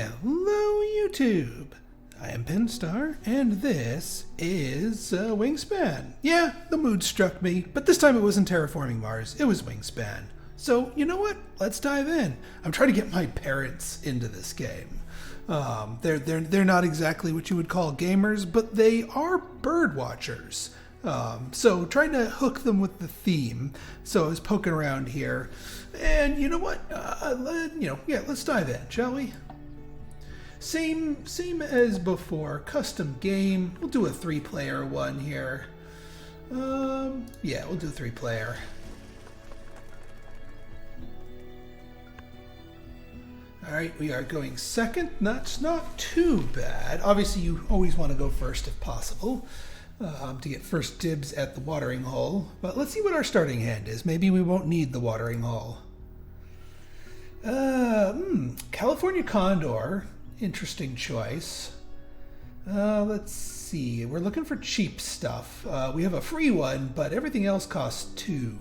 Hello, YouTube. I am Pinstar, and this is Wingspan. Yeah, the mood struck me, but this time it wasn't terraforming Mars, it was Wingspan. So, you know what? Let's dive in. I'm trying to get my parents into this game. They're not exactly what you would call gamers, but they are bird watchers. So trying to hook them with the theme. So I was poking around here, and you know what? Let's dive in, shall we? Same as before. Custom game. We'll do a 3-player one here. Yeah, we'll do 3-player. All right, we are going second. That's not too bad. Obviously, you always want to go first if possible. To get first dibs at the watering hole. But let's see what our starting hand is. Maybe we won't need the watering hole. California Condor. Interesting choice. Let's see. We're looking for cheap stuff. We have a free one, but everything else costs 2.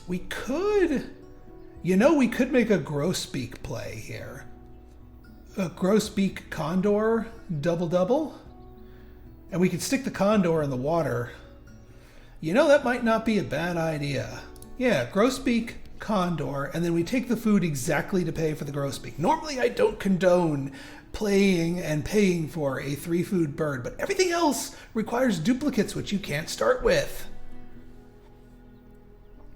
We could make a grosbeak play here. A grosbeak Condor double. And we could stick the condor in the water. You know, that might not be a bad idea. Yeah, grosbeak, condor, and then we take the food exactly to pay for the grosbeak. Normally, I don't condone playing and paying for a 3-food bird, but everything else requires duplicates, which you can't start with.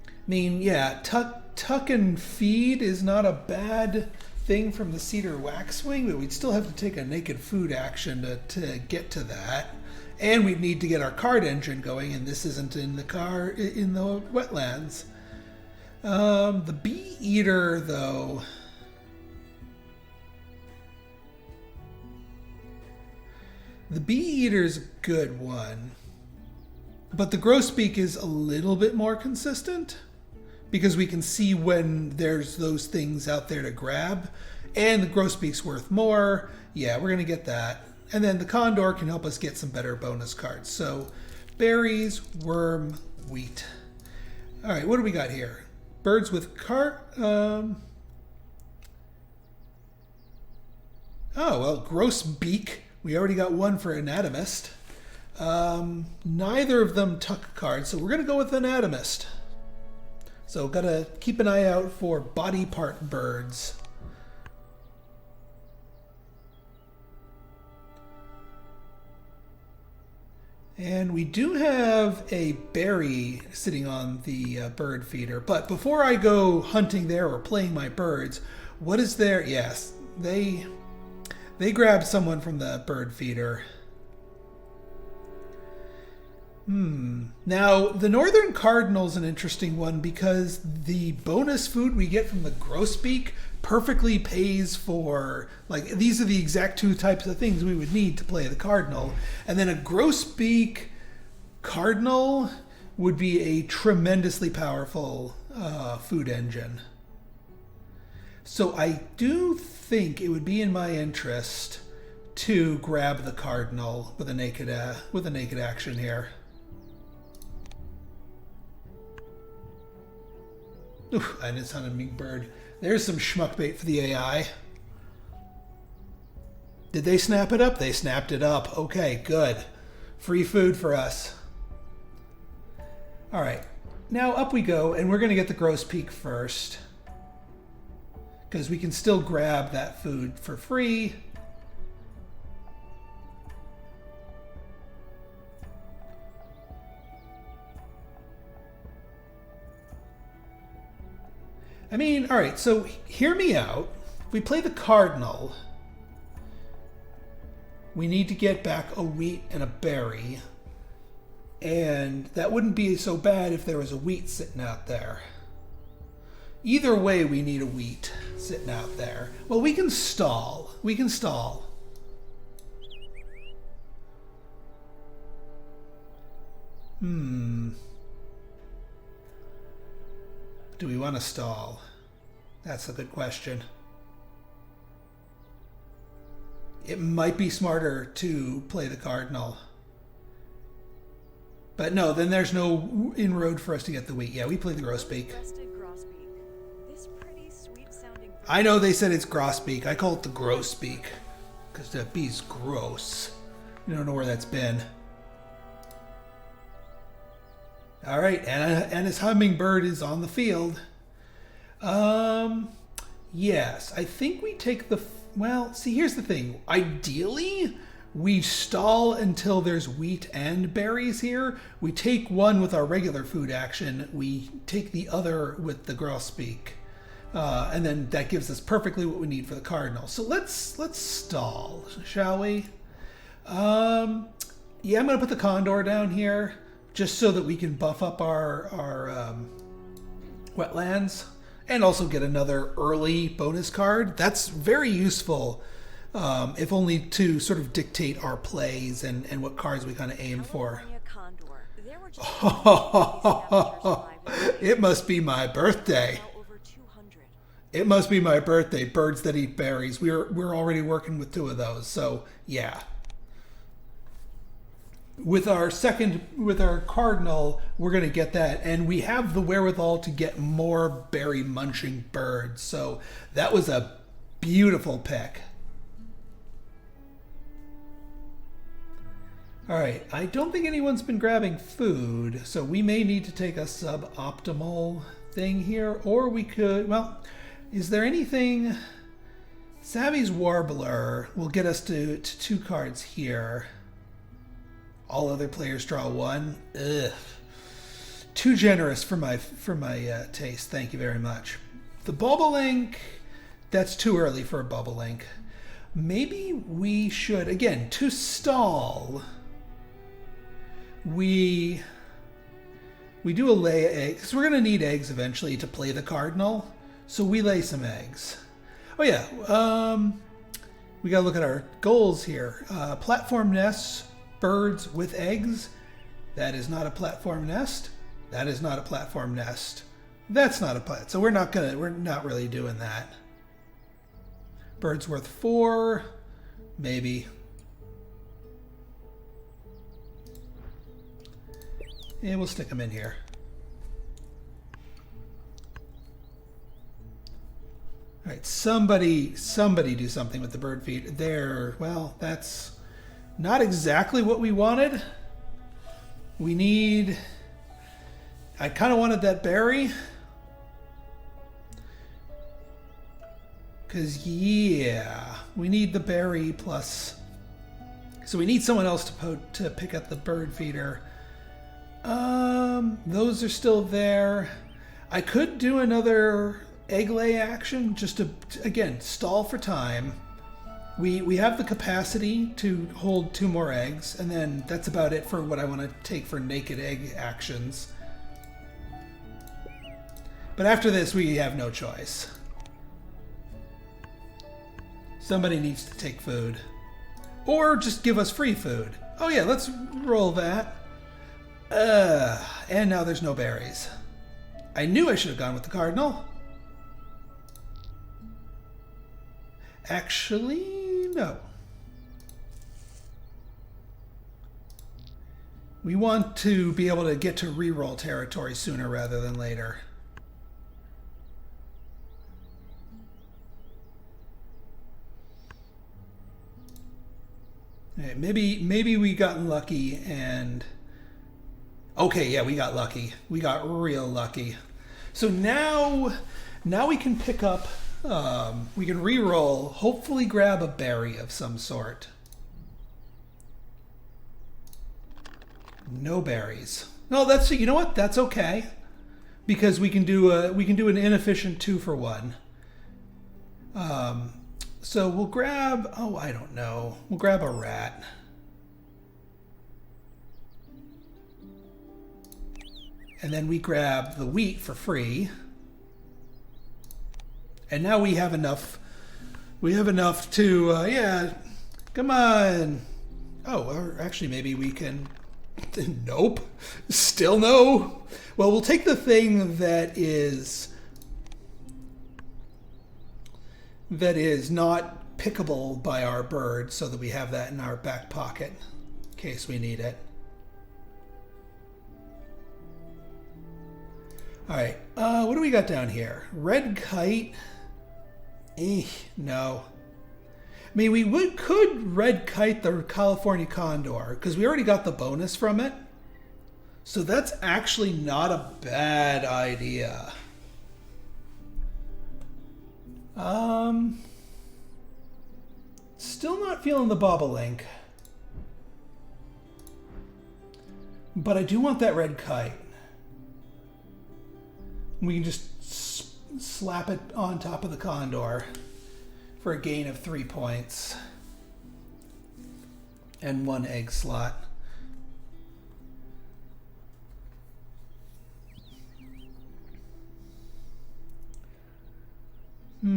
I mean, yeah, tuck and feed is not a bad thing from the cedar waxwing, but we'd still have to take a naked food action to get to that. And we'd need to get our card engine going, and this isn't in the wetlands. The bee eater, though. The bee eater's a good one. But the grosbeak is a little bit more consistent, because we can see when there's those things out there to grab. And the grosbeak's worth more. Yeah, we're going to get that. And then the condor can help us get some better bonus cards. So berries, worm, wheat. All right, what do we got here? Birds with oh, well, grosbeak. We already got one for anatomist. Neither of them tuck cards, so we're going to go with anatomist. So got to keep an eye out for body part birds. And we do have a berry sitting on the bird feeder. But before I go hunting there or playing my birds, what is there? Yes, they grabbed someone from the bird feeder. Now, the northern cardinal's an interesting one because the bonus food we get from the grosbeak perfectly pays for, like, these are the exact 2 types of things we would need to play the cardinal. And then a grosbeak cardinal would be a tremendously powerful food engine. So I do think it would be in my interest to grab the cardinal with a naked action here. Oof, I just hunted a big bird. There's some schmuck bait for the AI. Did they snap it up? They snapped it up. Okay, good. Free food for us. All right, now up we go, and we're going to get the grosbeak first, because we can still grab that food for free. I mean, all right, so hear me out. If we play the cardinal, we need to get back a wheat and a berry. And that wouldn't be so bad if there was a wheat sitting out there. Either way, we need a wheat sitting out there. Well, we can stall. We can stall. Do we want to stall? That's a good question. It might be smarter to play the cardinal. But no, then there's no inroad for us to get the wheat. Yeah, we play the grosbeak. Rusted grosbeak. This pretty sweet sounding I know they said it's grosbeak. I call it the grosbeak because that bee's gross. You don't know where that's been. All right, and his hummingbird is on the field. Yes, I think we take the... Well, see, here's the thing. Ideally, we stall until there's wheat and berries here. We take one with our regular food action. We take the other with the grosbeak. And then that gives us perfectly what we need for the cardinal. So let's stall, shall we? Yeah, I'm going to put the condor down here just so that we can buff up our wetlands and also get another early bonus card. That's very useful, if only to sort of dictate our plays and what cards we kind of aim for. It must be my birthday. It must be my birthday. Birds that eat berries. We're already working with 2 of those. So yeah. With our cardinal, we're going to get that, and we have the wherewithal to get more berry munching birds. So that was a beautiful pick. All right, I don't think anyone's been grabbing food, so we may need to take a suboptimal thing here, or we could, well, is there anything? Savvy's Warbler will get us to 2 cards here. All other players draw 1. Ugh. Too generous for my taste. Thank you very much. The Bobolink, that's too early for a Bobolink. Maybe we should, again, to stall, we do a lay egg, because we're going to need eggs eventually to play the cardinal. So we lay some eggs. Oh yeah, we got to look at our goals here. Platform nests. Birds with eggs. That is not a platform nest. That is not a platform nest. That's not a plat. So we're not really doing that. Birds worth 4, maybe. And we'll stick them in here. All right, somebody do something with the bird feed. There, well, that's not exactly what we wanted. We need... I kind of wanted that berry. Because, yeah, we need the berry plus... So we need someone else to pick up the bird feeder. Those are still there. I could do another egg lay action just to, again, stall for time. We have the capacity to hold 2 more eggs, and then that's about it for what I want to take for naked egg actions. But after this, we have no choice. Somebody needs to take food. Or just give us free food. Oh yeah, let's roll that. And now there's no berries. I knew I should have gone with the cardinal. Actually, no. We want to be able to get to reroll territory sooner rather than later. Okay, maybe we got lucky and... Okay, yeah, we got lucky. We got real lucky. So now we can pick up... we can re-roll, hopefully grab a berry of some sort. No berries. No, that's, you know what? That's okay, because we can do an inefficient 2 for 1. So we'll grab, oh, I don't know. We'll grab a rat. And then we grab the wheat for free. And now we have enough. We have enough to, yeah, come on. Oh, or actually maybe we can, nope, still no. Well, we'll take the thing that is not pickable by our bird so that we have that in our back pocket in case we need it. All right, what do we got down here? Red kite. No. I mean, could red kite the California Condor, because we already got the bonus from it. So that's actually not a bad idea. Still not feeling the bobolink. But I do want that red kite. We can just slap it on top of the Condor for a gain of 3 points. And 1 egg slot. We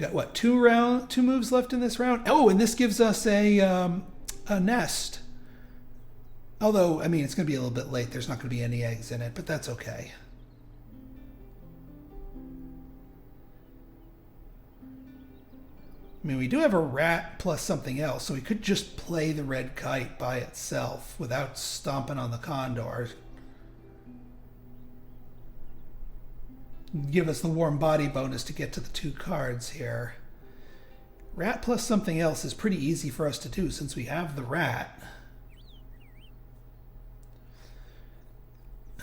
got what, two moves left in this round? Oh, and this gives us a nest. Although, I mean, it's going to be a little bit late. There's not going to be any eggs in it, but that's okay. I mean, we do have a rat plus something else, so we could just play the red kite by itself without stomping on the Condor. Give us the warm body bonus to get to the 2 cards here. Rat plus something else is pretty easy for us to do since we have the rat.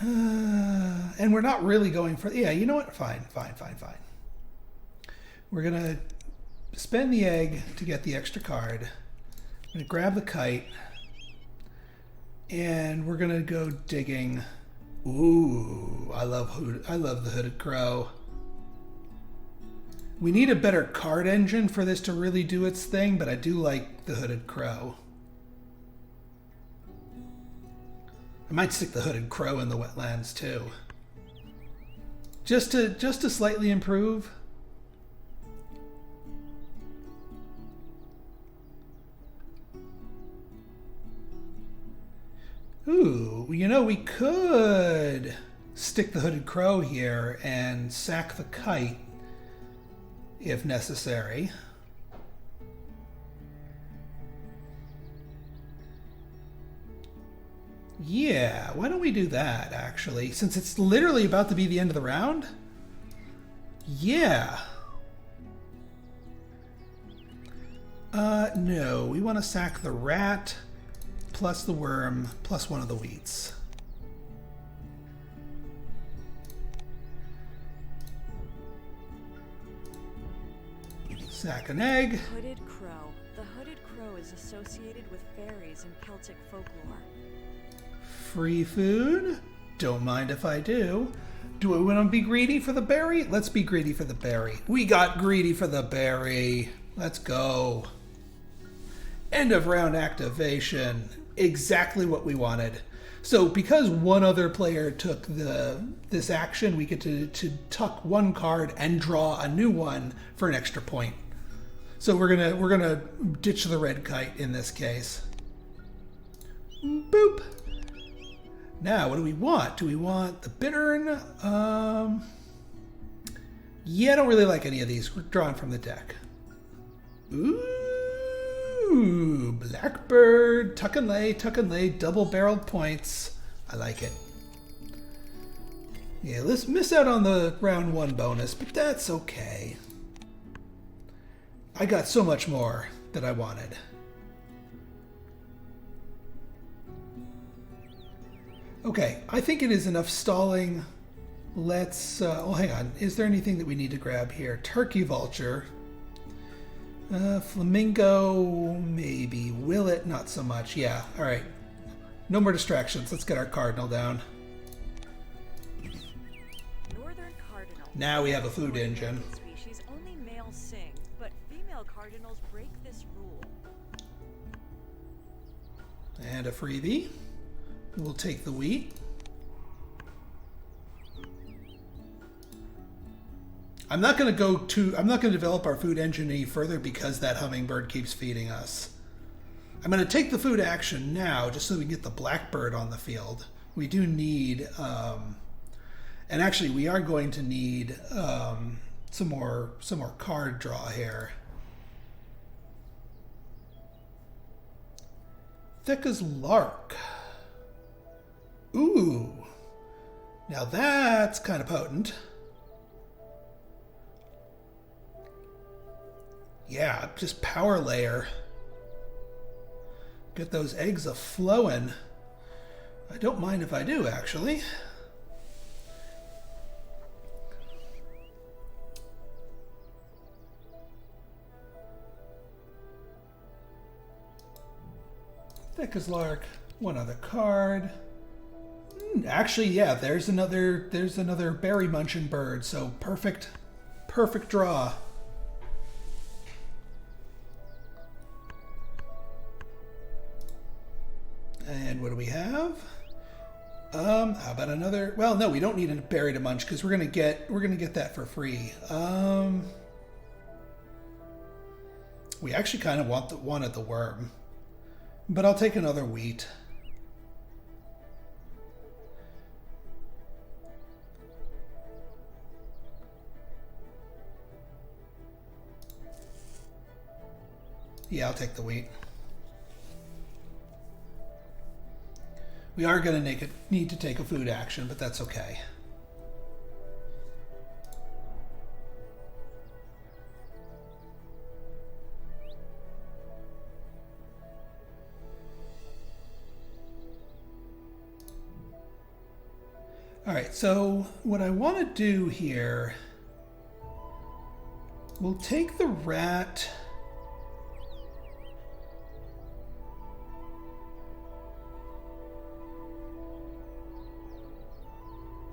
And we're not really going for... Yeah, you know what? Fine. We're going to spend the egg to get the extra card. I'm going to grab the kite. And we're going to go digging... Ooh, I love the Hooded Crow. We need a better card engine for this to really do its thing, but I do like the Hooded Crow. I might stick the Hooded Crow in the wetlands too. Just to slightly improve. Ooh, you know, we could stick the Hooded Crow here and sack the kite if necessary. Yeah, why don't we do that, actually? Since it's literally about to be the end of the round? Yeah. No, we want to sack the rat... plus the worm, plus 1 of the wheats. Sack an egg. Hooded Crow. The Hooded Crow is associated with fairies in Celtic folklore. Free food? Don't mind if I do. Do we want to be greedy for the berry? Let's be greedy for the berry. We got greedy for the berry. Let's go. End of round activation. Exactly what we wanted. So because one other player took this action, we get to tuck 1 card and draw a new one for an extra point. So we're gonna ditch the red kite in this case. Boop. Now what do we want? Do we want the bittern? Yeah, I don't really like any of these. We're drawing from the deck. Ooh, Blackbird, tuck and lay, double-barreled points. I like it. Yeah, let's miss out on the round 1 bonus, but that's okay. I got so much more that I wanted. Okay, I think it is enough stalling. Let's, oh, hang on. Is there anything that we need to grab here? Turkey vulture. Flamingo, maybe. Willet, not so much. Yeah, all right. No more distractions. Let's get our cardinal down. Northern cardinal. Now we have a food engine. Species only males sing, but female cardinals break this rule. And a freebie. We'll take the wheat. I'm not going to develop our food engine any further because that hummingbird keeps feeding us. I'm going to take the food action now just so we can get the blackbird on the field. We do need, and actually we are going to need some more card draw here. Thick as lark. Ooh. Now that's kind of potent. Yeah, just power layer. Get those eggs a-flowing. I don't mind if I do, actually. Thick as lark. One other card. Actually, yeah, there's another berry munching bird, so perfect draw. And what do we have? How about another? Well, no, we don't need a berry to munch because we're gonna get that for free. We actually kind of wanted the worm, but I'll take another wheat. Yeah, I'll take the wheat. We are going to need to take a food action, but that's okay. All right, so what I want to do here, we'll take the rat.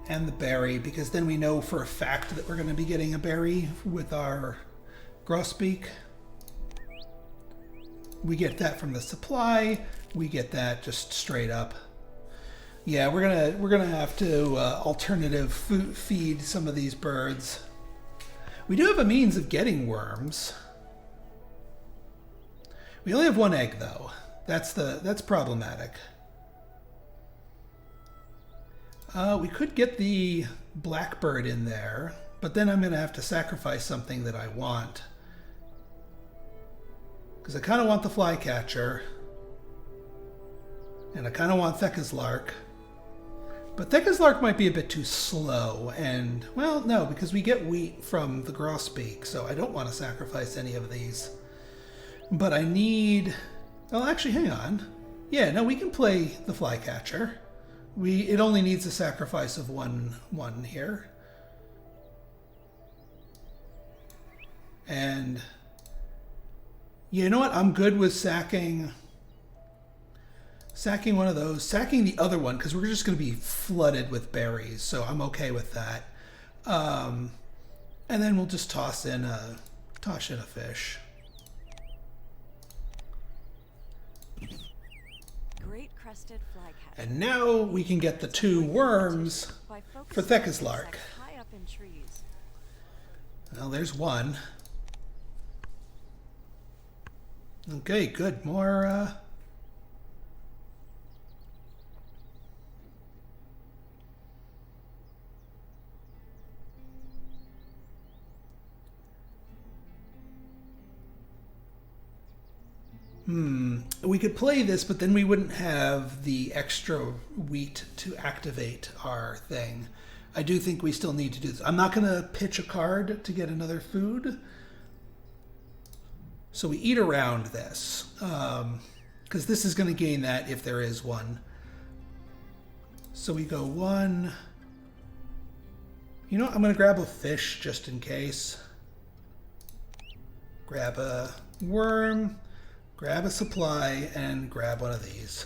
And the berry, because then we know for a fact that we're going to be getting a berry with our grosbeak. We get that from the supply. We get that just straight up. Yeah, we're gonna have to alternative feed some of these birds. We do have a means of getting worms. We only have one egg though. That's problematic. We could get the blackbird in there, but then I'm going to have to sacrifice something that I want. Because I kind of want the flycatcher. And I kind of want Thecka's lark. But Thecka's lark might be a bit too slow. And, well, no, because we get wheat from the grosbeak, so I don't want to sacrifice any of these. But I need... Well, actually, hang on. Yeah, no, we can play the flycatcher. It only needs a sacrifice of one here. And you know what? I'm good with sacking one of those, sacking the other one, because we're just going to be flooded with berries, so I'm okay with that. And then we'll just toss in a fish. And now we can get the 2 worms for Thecka's lark. Well, there's one. Okay, good. More, we could play this, but then we wouldn't have the extra wheat to activate our thing. I do think we still need to do this. I'm not going to pitch a card to get another food. So we eat around this, because this is going to gain that if there is one. So we go 1. You know what? I'm going to grab a fish just in case. Grab a worm. Grab a supply and grab one of these.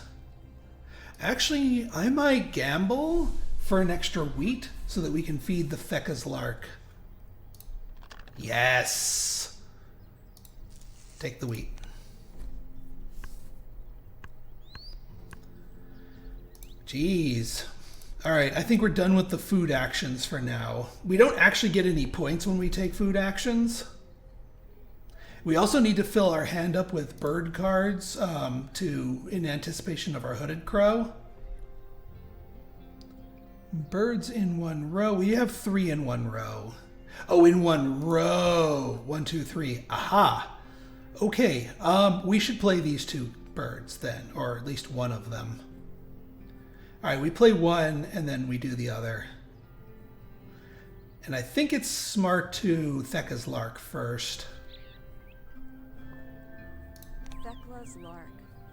Actually, I might gamble for an extra wheat so that we can feed the Thecka's lark. Yes! Take the wheat. Jeez. Alright, I think we're done with the food actions for now. We don't actually get any points when we take food actions. We also need to fill our hand up with bird cards in anticipation of our hooded crow. Birds in 1 row. We have 3 in 1 row. Oh, in 1 row. 1, 2, 3. Aha. Okay. We should play these 2 birds then, or at least one of them. All right, we play one and then we do the other. And I think it's smart to Theka's lark first. Thekla's lark.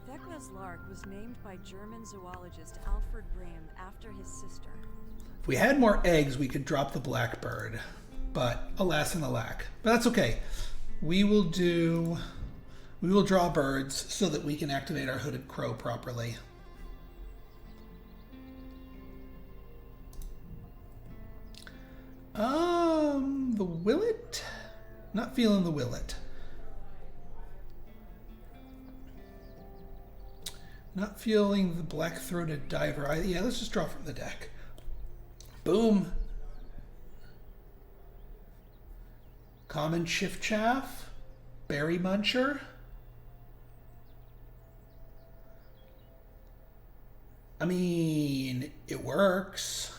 Thekla's lark was named by German zoologist Alfred Brehm after his sister. If we had more eggs, we could drop the blackbird. But alas and alack. But that's okay. We will draw birds so that we can activate our hooded crow properly. The willet? Not feeling the willet. Not feeling the black-throated diver. Yeah, let's just draw from the deck. Boom. Common chiffchaff. Berry muncher. I mean, it works.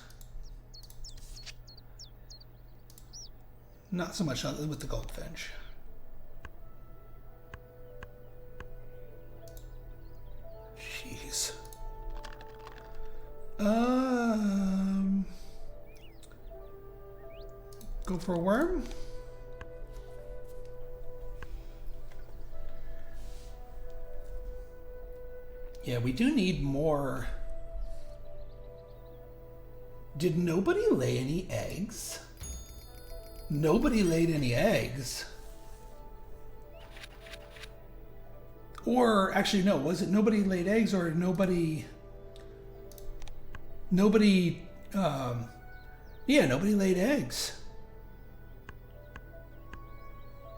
Not so much with the goldfinch. Jeez. Go for a worm? Yeah, we do need more. Did nobody lay any eggs? Nobody laid any eggs. Or, actually, no, was it nobody laid eggs or nobody, yeah, nobody laid eggs.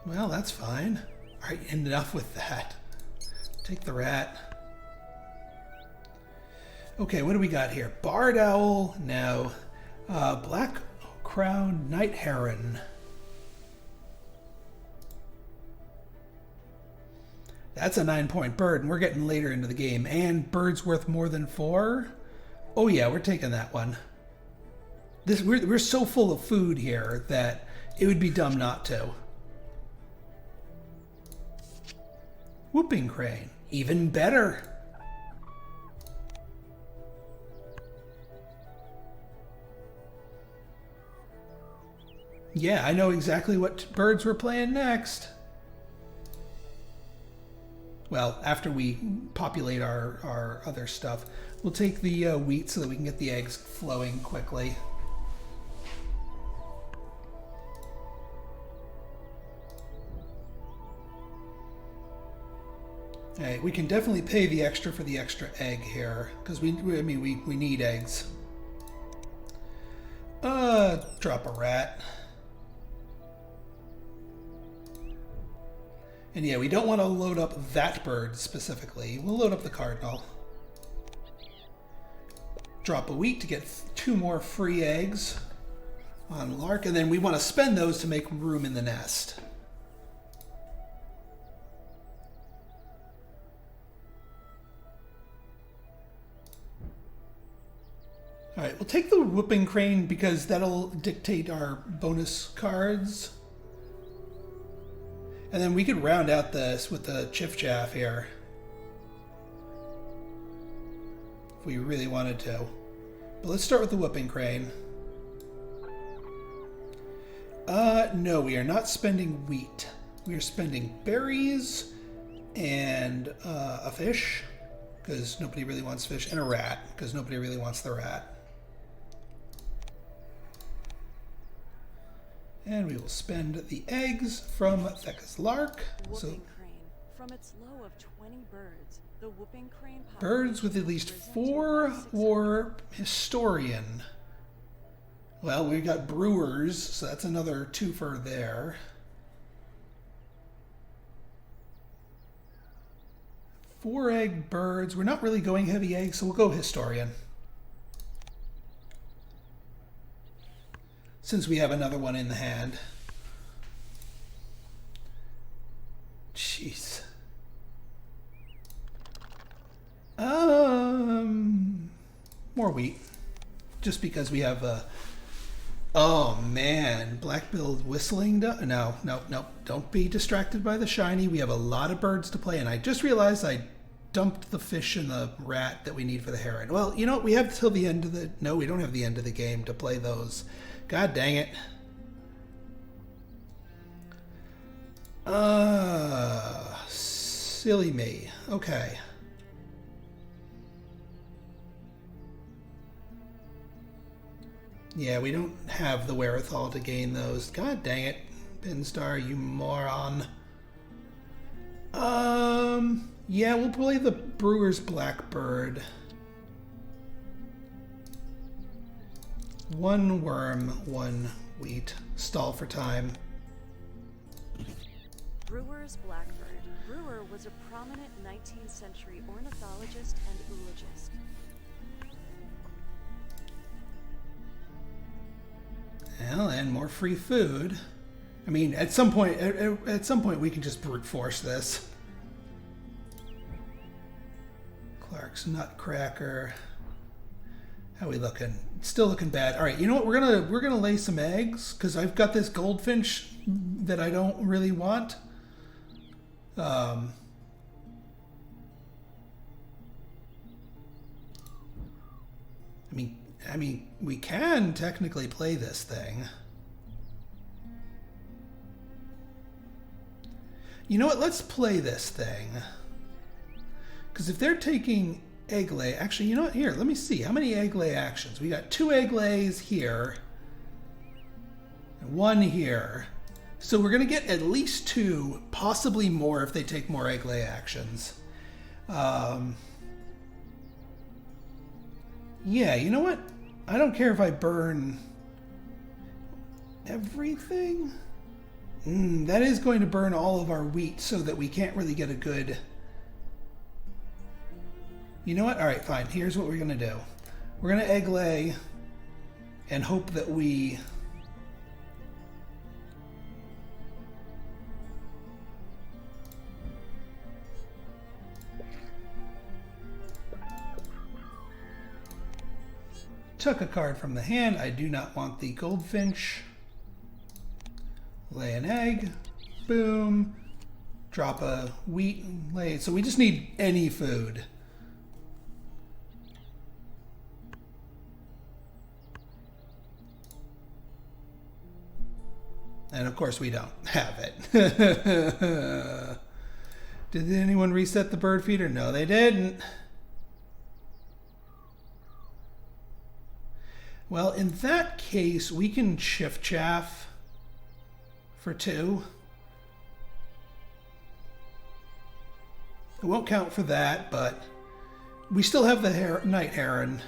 Well, that's fine. All right, enough with that. Take the rat. Okay, what do we got here? Barred owl, no. Black crowned night heron. That's a 9-point bird, and we're getting later into the game. And birds worth more than 4? Oh yeah, we're taking that one. We're so full of food here that it would be dumb not to. Whooping crane, even better. Yeah, I know exactly what birds we're playing next. Well, after we populate our other stuff, we'll take the wheat so that we can get the eggs flowing quickly. Hey, we can definitely pay the extra for the extra egg here, because we need eggs. Drop a rat. And yeah, we don't want to load up that bird specifically. We'll load up the cardinal. Drop a wheat to get 2 more free eggs on lark, and then we want to spend those to make room in the nest. All right, we'll take the whooping crane because that'll dictate our bonus cards. And then we could round out this with the chiffchaff here. If we really wanted to. But let's start with the whooping crane. No, we are not spending wheat. We are spending berries and a fish, because nobody really wants fish, and a rat, because nobody really wants the rat. And we will spend the eggs from Theka's lark. Whooping crane. From its low of 20 birds, the whooping crane birds with at least 4 or historian. Well, we got brewers, so that's another twofer there. 4 egg birds. We're not really going heavy eggs, so we'll go historian. Since we have another one in the hand. Jeez. More wheat. Just because we have a... Oh man, black-billed whistling duck. No, don't be distracted by the shiny. We have a lot of birds to play, and I just realized I dumped the fish and the rat that we need for the heron. Well, you know what? We have till the end of the... No, we don't have the end of the game to play those. God dang it. Silly me. Okay. Yeah, we don't have the wherewithal to gain those. God dang it, Pinstar, you moron. Yeah, we'll play the Brewer's Blackbird. 1 worm, 1 wheat. Stall for time. Brewer's Blackbird. Brewer was a prominent 19th century ornithologist and oologist. Well, and more free food. I mean, at some point we can just brute force this. Clark's Nutcracker. How we looking? Still looking bad. All right, you know what? We're gonna lay some eggs because I've got this goldfinch that I don't really want. I mean, we can technically play this thing. You know what? Let's play this thing. Because if they're taking egg lay... Actually, you know what? Here, let me see. How many egg lay actions? We got 2 egg lays here. And 1 here. So we're going to get at least 2, possibly more if they take more egg lay actions. Yeah, you know what? I don't care if I burn everything. That is going to burn all of our wheat so that we can't really get a good... You know what? All right, fine. Here's what we're going to do. We're going to egg lay and hope that we... Took a card from the hand. I do not want the goldfinch. Lay an egg. Boom. Drop a wheat. Lay. So we just need any food. And of course we don't have it. Did anyone reset the bird feeder? No, they didn't. Well, in that case, we can shift chaff for 2. It won't count for that, but we still have the night heron.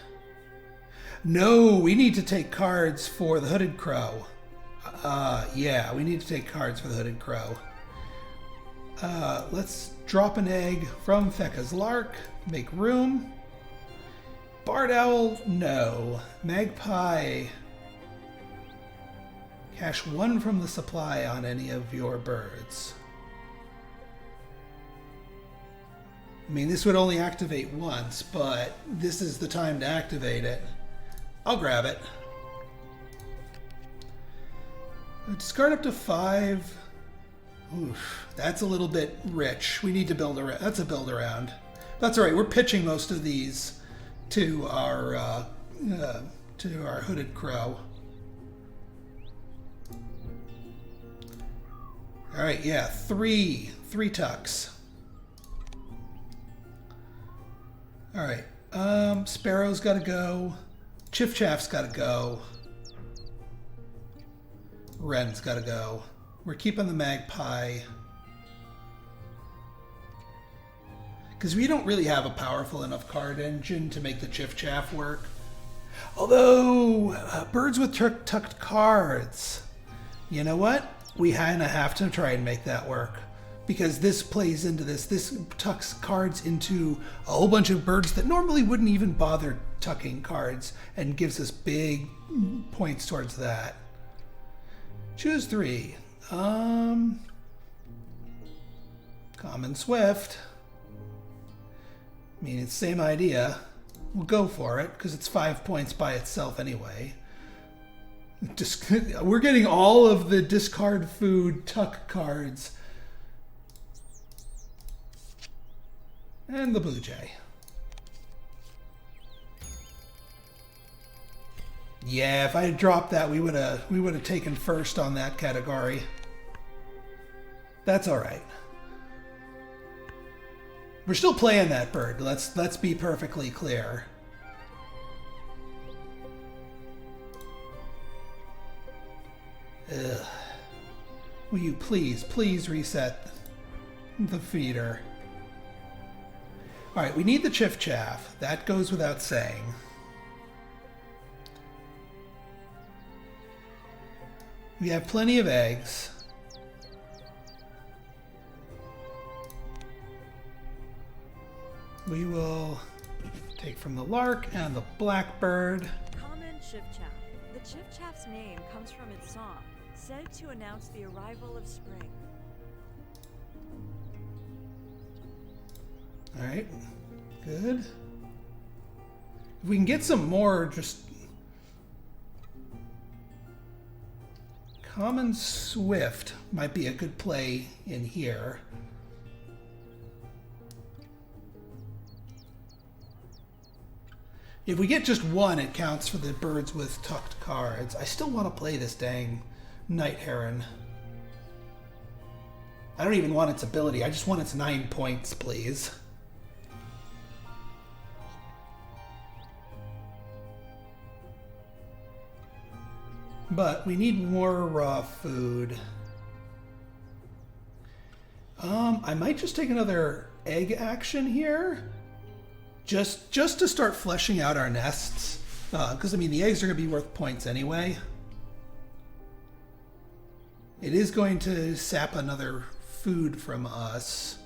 No, we need to take cards for the hooded crow. Yeah, we need to take cards for the hooded crow. Let's drop an egg from Fecca's Lark. Make room. Barred Owl, no. Magpie. Cash 1 from the supply on any of your birds. I mean, this would only activate once, but this is the time to activate it. I'll grab it. Discard up to 5. Oof, that's a little bit rich. We need to build around. That's a build around. That's all right. We're pitching most of these to our hooded crow. All right, yeah, 3 tucks. All right, Sparrow's got to go. Chiff Chaff's got to go. Wren's got to go. We're keeping the Magpie. Because we don't really have a powerful enough card engine to make the Chiff Chaff work. Although, birds with tucked cards. You know what? We kind of have to try and make that work. Because this plays into this. This tucks cards into a whole bunch of birds that normally wouldn't even bother tucking cards. And gives us big points towards that. Choose 3. Common Swift. I mean, it's the same idea. We'll go for it, because it's 5 points by itself anyway. We're getting all of the discard food tuck cards. And the Blue Jay. Yeah, if I had dropped that, we would have taken first on that category. That's all right. We're still playing that bird. Let's be perfectly clear. Ugh. Will you please reset the feeder? All right, we need the chiff chaff. That goes without saying. We have plenty of eggs. We will take from the lark and the blackbird. Common chiffchaff. The chiffchaff's name comes from its song, said to announce the arrival of spring. All right, good. If we can get some more, just common swift might be a good play in here. If we get just one, it counts for the birds with tucked cards. I still want to play this dang night heron. I don't even want its ability. I just want its 9 points, please. But we need more raw food. I might just take another egg action here. Just to start fleshing out our nests. Because, I mean, the eggs are going to be worth points anyway. It is going to sap another food from us.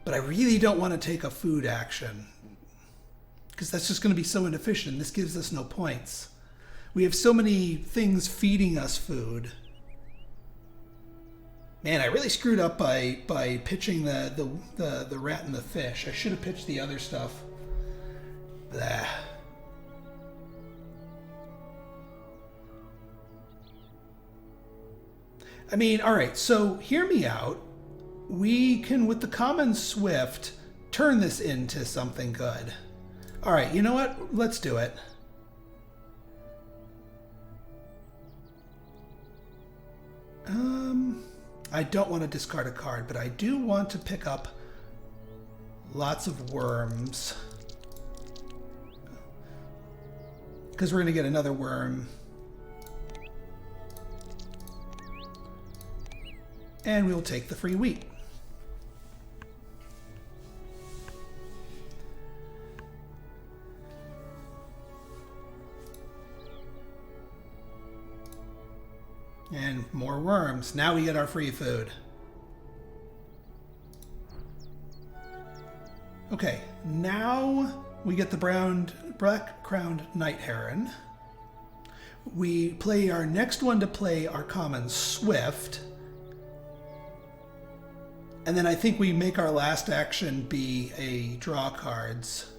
But I really don't want to take a food action. Because that's just going to be so inefficient. This gives us no points. We have so many things feeding us food. Man, I really screwed up by pitching the rat and the fish. I should have pitched the other stuff. Blah. I mean, all right, so hear me out. We can, with the common swift, turn this into something good. All right, you know what? Let's do it. I don't want to discard a card, but I do want to pick up lots of worms. Because we're going to get another worm. And we'll take the free wheat. And more worms. Now we get our free food. Okay, now we get the black-crowned night heron. We play our next one to play our common swift. And then I think we make our last action be a draw cards.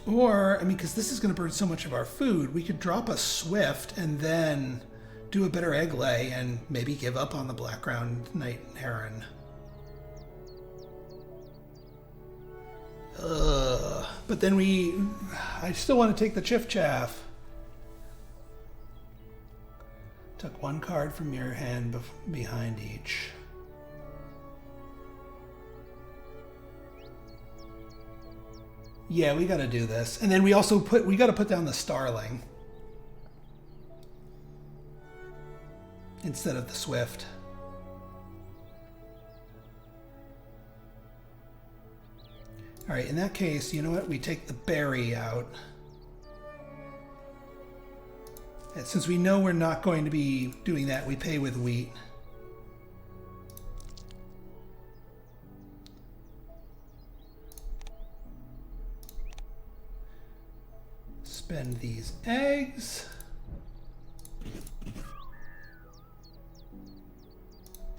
Or, I mean, because this is going to burn so much of our food, we could drop a swift and then do a better egg lay and maybe give up on the black-crowned night heron. But then I still want to take the chiff chaff. Tuck one card from your hand behind each. Yeah, we got to do this. And then we also we got to put down the starling instead of the swift. All right, in that case, you know what? We take the berry out. And since we know we're not going to be doing that, we pay with wheat. Spend these eggs.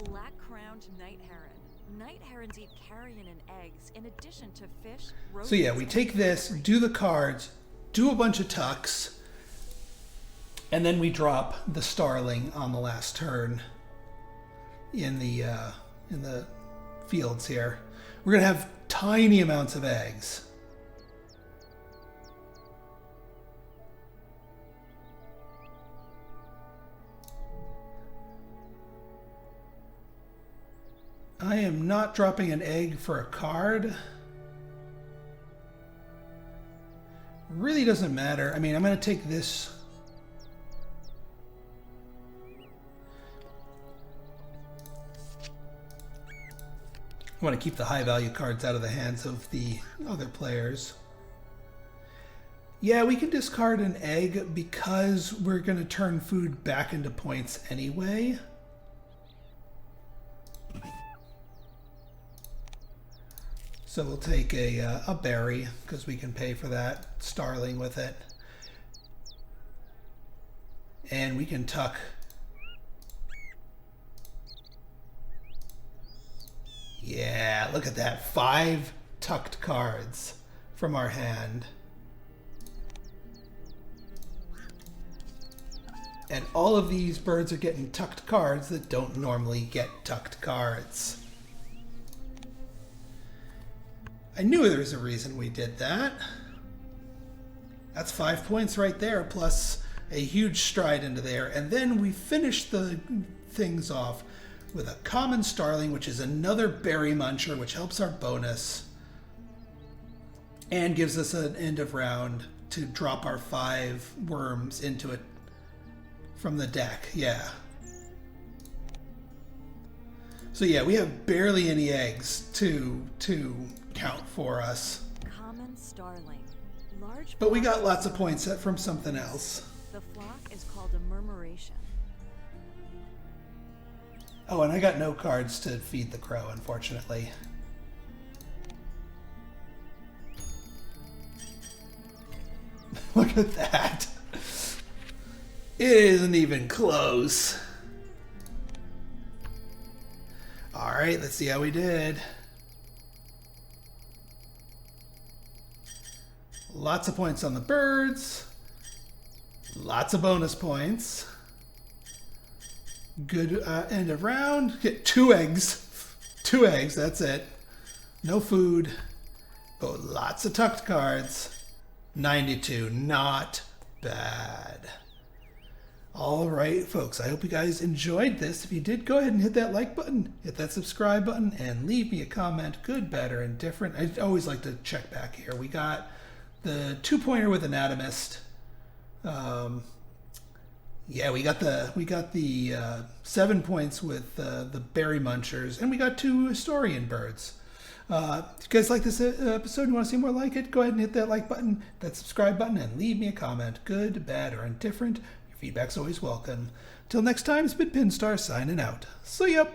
Black-crowned night heron. Night herons eat carrion and eggs in addition to fish. So yeah, we take this, do the cards, do a bunch of tucks, and then we drop the starling on the last turn in the fields here. We're going to have tiny amounts of eggs. I am not dropping an egg for a card. Really doesn't matter. I mean, I'm going to take this. I want to keep the high value cards out of the hands of the other players. Yeah, we can discard an egg because we're going to turn food back into points anyway. So we'll take a berry because we can pay for that starling with it. And we can tuck. Yeah, look at that. 5 tucked cards from our hand. And all of these birds are getting tucked cards that don't normally get tucked cards. I knew there was a reason we did that. That's 5 points right there, plus a huge stride into there. And then we finish the things off with a common starling, which is another berry muncher, which helps our bonus. And gives us an end of round to drop our 5 worms into it from the deck. Yeah. So yeah, we have barely any eggs to count for us. Common starling. Large but we got lots of points from something else. The flock is called a murmuration. Oh, and I got no cards to feed the crow, unfortunately. Look at that. It isn't even close. All right, let's see how we did. Lots of points on the birds. Lots of bonus points. Good end of round. Get 2 eggs. 2 eggs, that's it. No food. But lots of tucked cards. 92, not bad. All right, folks, I hope you guys enjoyed this. If you did, go ahead and hit that like button, hit that subscribe button, and leave me a comment, good, bad, or indifferent. I always like to check back here. We got the 2-pointer with Anatomist. Yeah, we got the 7 points with the Berry Munchers, and we got 2 Historian birds. If you guys like this episode and want to see more like it, go ahead and hit that like button, that subscribe button, and leave me a comment, good, bad, or indifferent. Your feedback's always welcome. Till next time, it's been Pinstar signing out. See ya!